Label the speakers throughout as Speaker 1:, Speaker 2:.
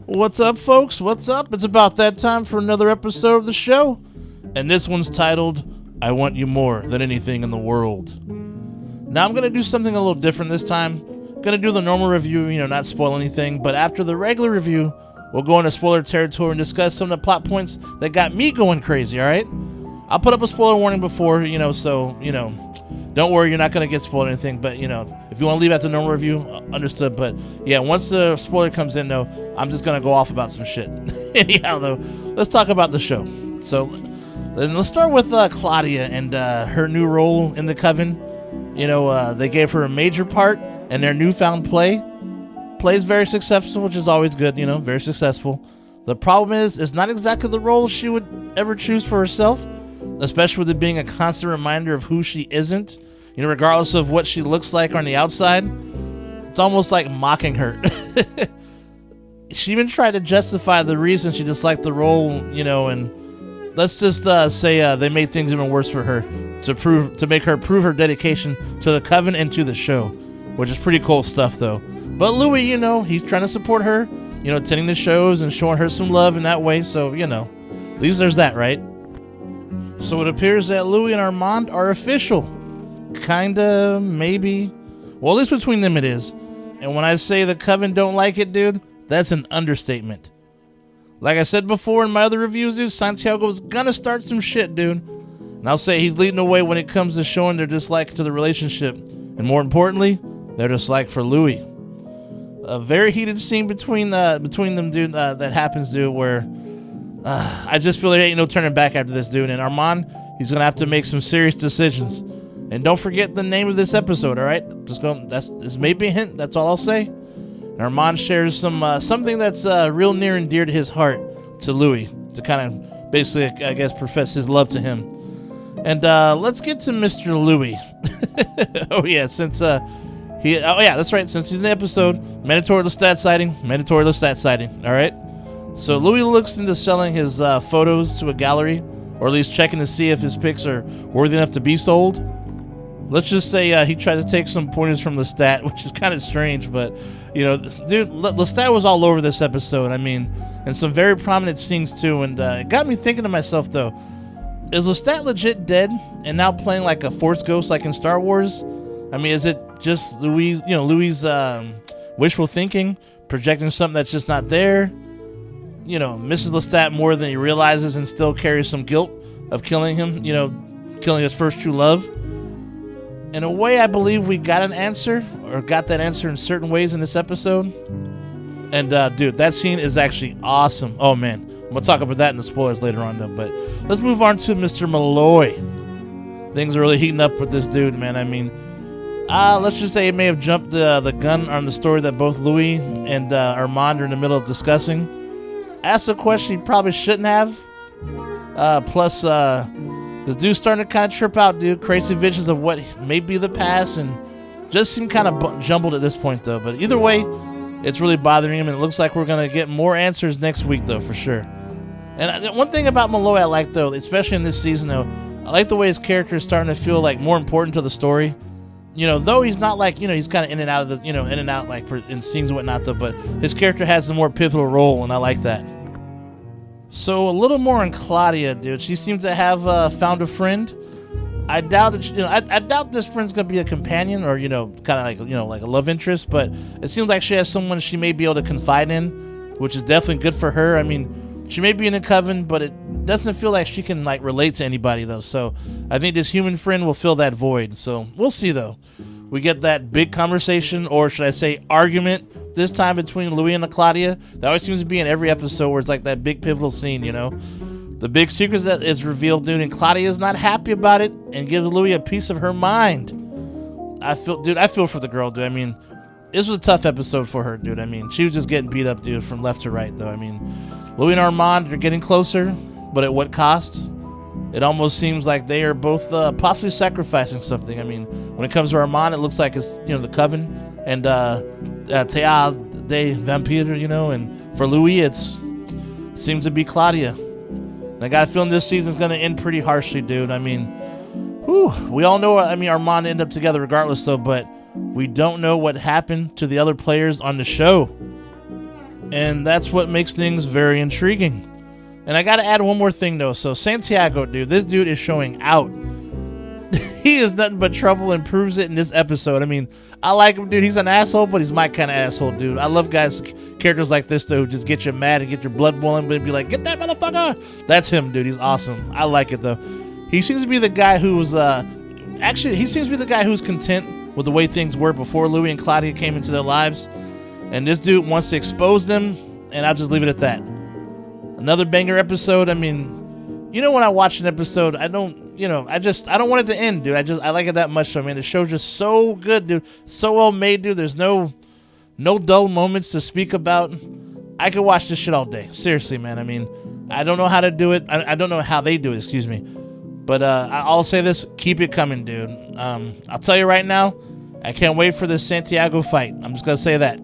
Speaker 1: What's up, folks? What's up? It's about that time for another episode of the show. And this one's titled, I Want You More Than Anything in the World. Now, I'm going to do something a little different this time. Going to do the normal review, not spoil anything. But after the regular review, we'll go into spoiler territory and discuss some of the plot points that got me going crazy, alright? I'll put up a spoiler warning before, so, don't worry, you're not going to get spoiled or anything. But, if you want to leave after the normal review, understood. But, yeah, once the spoiler comes in, though, I'm just going to go off about some shit. Anyhow, though, let's talk about the show. So, let's start with Claudia and her new role in the Coven. They gave her a major part in their newfound play. Play's very successful, which is always good, very successful. The problem is, it's not exactly the role she would ever choose for herself, especially with it being a constant reminder of who she isn't, regardless of what she looks like on the outside. It's almost like mocking her. She even tried to justify the reason she disliked the role, and let's just say they made things even worse for her to make her prove her dedication to the Coven and to the show, which is pretty cool stuff, though. But Louis, he's trying to support her, attending the shows and showing her some love in that way, so, at least there's that, right? So it appears that Louis and Armand are official. Kinda, maybe. Well, at least between them it is. And when I say the Coven don't like it, dude, that's an understatement. Like I said before in my other reviews, dude, Santiago's gonna start some shit, dude. And I'll say he's leading the way when it comes to showing their dislike to the relationship. And more importantly, their dislike for Louis. A very heated scene between them, dude, that happens, dude, where I just feel there ain't no turning back after this, dude. And Armand, he's gonna have to make some serious decisions. And don't forget the name of this episode, all right? This may be a hint. That's all I'll say. And Armand shares something that's real near and dear to his heart to Louis, to kind of basically, I guess, profess his love to him. And let's get to Mr. Louis. Oh yeah, that's right. Since he's in the episode, mandatory Lestat sighting. All right. So Louis looks into selling his photos to a gallery, or at least checking to see if his pics are worthy enough to be sold. Let's just say he tried to take some pointers from Lestat, which is kind of strange, but, dude, Lestat was all over this episode, and some very prominent scenes, too, and it got me thinking to myself, though, is Lestat legit dead and now playing like a Force ghost like in Star Wars? Is it just Louis' wishful thinking, projecting something that's just not there? Misses Lestat more than he realizes and still carries some guilt of killing him, killing his first true love. In a way, I believe we got that answer in certain ways in this episode. And, dude, that scene is actually awesome. Oh, man. I'm going to talk about that in the spoilers later on, though. But let's move on to Mr. Malloy. Things are really heating up with this dude, man. Let's just say it may have jumped the gun on the story that both Louis and Armand are in the middle of discussing. Asked a question he probably shouldn't have. Plus, this dude's starting to kind of trip out, dude. Crazy visions of what may be the past, and just seem kind of jumbled at this point, though. But either way, it's really bothering him, and it looks like we're going to get more answers next week, though, for sure. And one thing about Malloy I like, though, especially in this season, though, I like the way his character is starting to feel like more important to the story. Though he's not like, he's kind of in and out of the, in and out like in scenes and whatnot, though, but his character has a more pivotal role, and I like that. So a little more on Claudia, dude. She seems to have found a friend. I doubt it. I doubt this friend's gonna be a companion or kind of like like a love interest. But it seems like she has someone she may be able to confide in, which is definitely good for her. She may be in a Coven, but it doesn't feel like she can relate to anybody though. So I think this human friend will fill that void. So we'll see though. We get that big conversation, or should I say argument, this time between Louis and Claudia. That always seems to be in every episode where it's like that big pivotal scene, The big secret that is revealed, dude, and Claudia is not happy about it and gives Louis a piece of her mind. I feel for the girl, dude. This was a tough episode for her, dude. She was just getting beat up, dude, from left to right, though. Louis and Armand are getting closer, but at what cost? It almost seems like they are both possibly sacrificing something. When it comes to Armand, it looks like it's, the Coven and Théâtre des Vampires, and for Louis, it seems to be Claudia. And I got a feeling this season's going to end pretty harshly, dude. We all know, Armand ended up together regardless, though, but we don't know what happened to the other players on the show. And that's what makes things very intriguing. And I gotta add one more thing though. So Santiago, dude, this dude is showing out. He is nothing but trouble and proves it in this episode. I mean, I like him, dude. He's an asshole, but he's my kind of asshole, dude. I love characters like this, though, who just get you mad and get your blood boiling, but be like, get that motherfucker. That's him, dude. He's awesome. I like it, though. He seems to be the guy who's, he seems to be the guy who's content with the way things were before Louis and Claudia came into their lives. And this dude wants to expose them, and I'll just leave it at that. Another banger episode. I mean, you know, when I watch an episode, I don't want it to end, dude. I like it that much. So, man, the show's just so good, dude. So well made, dude. There's no dull moments to speak about. I could watch this shit all day. Seriously, man. I mean, I don't know how to do it. I don't know how they do it, excuse me. But I'll say this. Keep it coming, dude. I'll tell you right now, I can't wait for this Santiago fight. I'm just going to say that.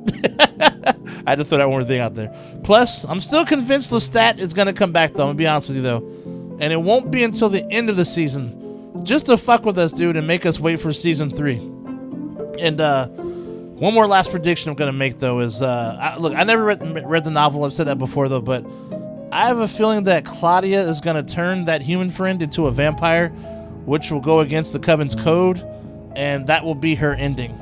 Speaker 1: I had to throw that one thing out there. Plus, I'm still convinced Lestat is going to come back, though. I'm going to be honest with you, though. And it won't be until the end of the season. Just to fuck with us, dude, and make us wait for season 3. And one more last prediction I'm going to make, though, is... look, I never read the novel. I've said that before, though, but I have a feeling that Claudia is going to turn that human friend into a vampire, which will go against the Coven's code, and that will be her ending.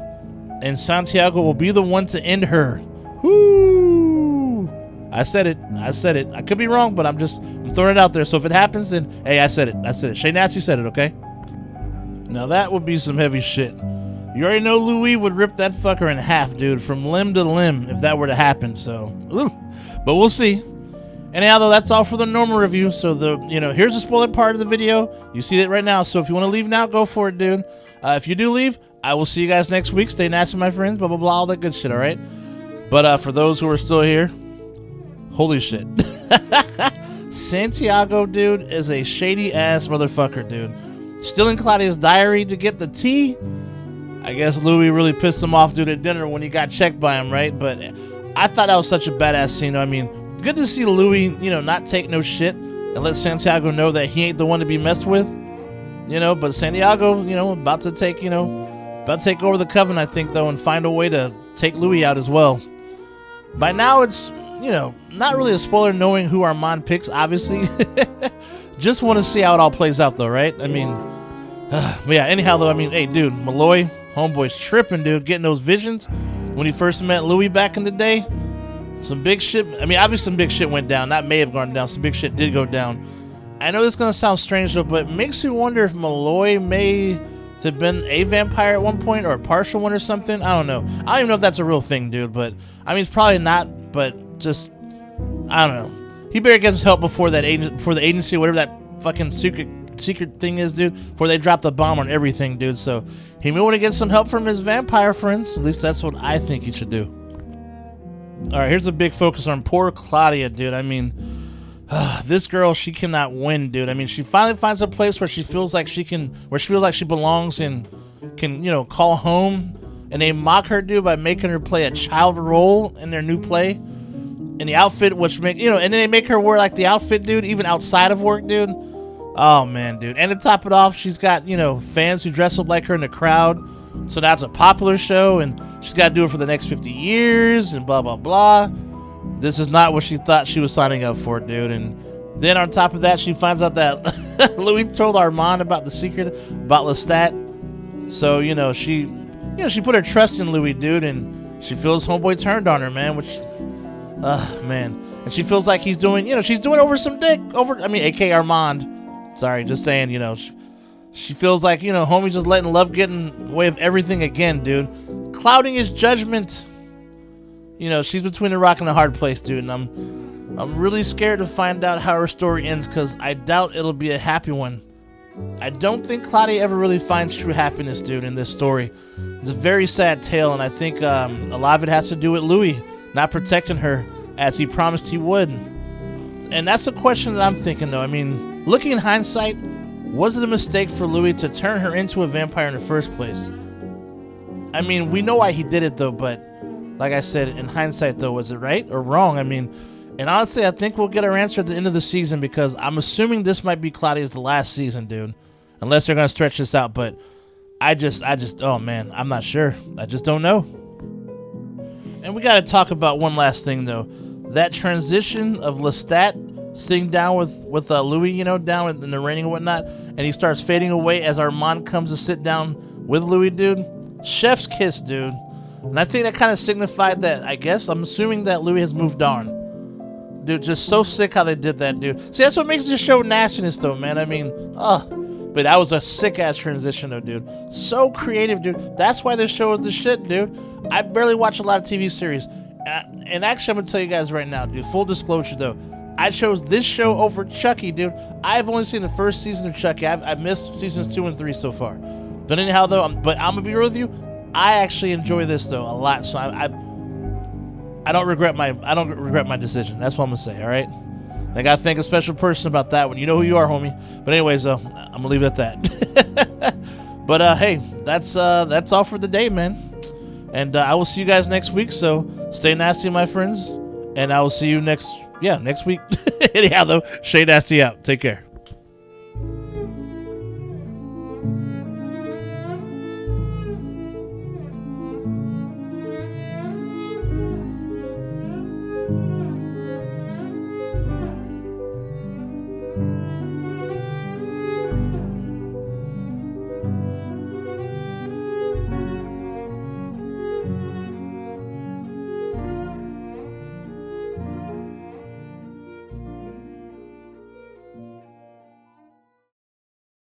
Speaker 1: And Santiago will be the one to end her. Woo! I said it. I could be wrong, but I'm throwing it out there. So if it happens, then hey, I said it. Shay Nasty said it, okay? Now that would be some heavy shit. You already know Louis would rip that fucker in half, dude, from limb to limb if that were to happen. So, but we'll see. Anyhow, though, that's all for the normal review. So here's the spoiler part of the video. You see it right now. So if you want to leave now, go for it, dude. If you do leave, I will see you guys next week. Stay nasty, my friends. Blah blah blah, all that good shit. All right. But for those who are still here, holy shit. Santiago, dude, is a shady ass motherfucker, dude. Stealing Claudia's diary to get the tea. I guess Louis really pissed him off, dude, at dinner when he got checked by him, right? But I thought that was such a badass scene. I mean, good to see Louis, not take no shit and let Santiago know that he ain't the one to be messed with. But Santiago, about to take over the Coven, I think, though, and find a way to take Louis out as well. By now, it's, not really a spoiler knowing who Armand picks, obviously. Just want to see how it all plays out, though, right? I mean, but yeah, anyhow, though, I mean, hey, dude, Malloy, homeboy's tripping, dude, getting those visions when he first met Louis back in the day. Some big shit, I mean, obviously some big shit went down. That may have gone down. Some big shit did go down. I know this is going to sound strange, though, but it makes you wonder if Malloy may have been a vampire at one point or a partial one or something. I don't know. I don't even know if that's a real thing, dude, but I mean, it's probably not, but just, I don't know. He better get his help before the agency, whatever that fucking secret thing is, dude, before they drop the bomb on everything, dude. So he may want to get some help from his vampire friends. At least that's what I think he should do. All right, here's a big focus on poor Claudia, dude. I mean, this girl, she cannot win, dude. I mean, she finally finds a place where she feels like she belongs and can, call home. And they mock her, dude, by making her play a child role in their new play. And the outfit, and then they make her wear like the outfit, dude, even outside of work, dude. Oh, man, dude. And to top it off, she's got, fans who dress up like her in the crowd. So that's a popular show, and she's got to do it for the next 50 years, and blah, blah, blah. This is not what she thought she was signing up for, dude. And then on top of that, she finds out that Louis told Armand about the secret about Lestat. So, she put her trust in Louis, dude, and she feels homeboy turned on her, man, which, man. And she feels like he's doing, she's doing over some dick, a.k.a. Armand. Sorry, just saying, she feels like, homie's just letting love get in the way of everything again, dude. Clouding his judgment. She's between a rock and a hard place, dude, and I'm really scared to find out how her story ends, because I doubt it'll be a happy one. I don't think Claudia ever really finds true happiness, dude, in this story. It's a very sad tale, and I think a lot of it has to do with Louis not protecting her as he promised he would. And that's the question that I'm thinking, though. I mean, looking in hindsight, was it a mistake for Louis to turn her into a vampire in the first place? I mean, we know why he did it, though, but like I said, in hindsight, though, was it right or wrong? I mean, and honestly, I think we'll get our answer at the end of the season, because I'm assuming this might be Claudia's last season, dude. Unless they're going to stretch this out, but I just, oh man, I'm not sure. I just don't know. And we got to talk about one last thing, though. that transition of Lestat sitting down with Louis, you know, down in the raining and whatnot, and he starts fading away as Armand comes to sit down with Louis, dude. Chef's kiss, dude. And I think that kind of signified that, I guess, I'm assuming that Louis has moved on. Dude, just so sick how they did that, dude. See, that's what makes this show nastiness, though, man. I mean, but that was a sick-ass transition, though, dude. So creative, dude. That's why this show is the shit, dude. I barely watch a lot of TV series. And actually, I'm going to tell you guys right now, dude, full disclosure, though. I chose this show over Chucky, dude. I've only seen the first season of Chucky. I've missed seasons 2 and 3 so far. But anyhow, though, I'm going to be real with you. I actually enjoy this, though, a lot. So I don't regret my decision. That's what I'm gonna say. All right. I gotta thank a special person about that one. You know who you are, homie. But anyways, though, I'm gonna leave it at that. But hey, that's all for the day, man. And I will see you guys next week. So stay nasty, my friends. And I will see you next week. Anyhow, though, Shay Nasty out. Take care.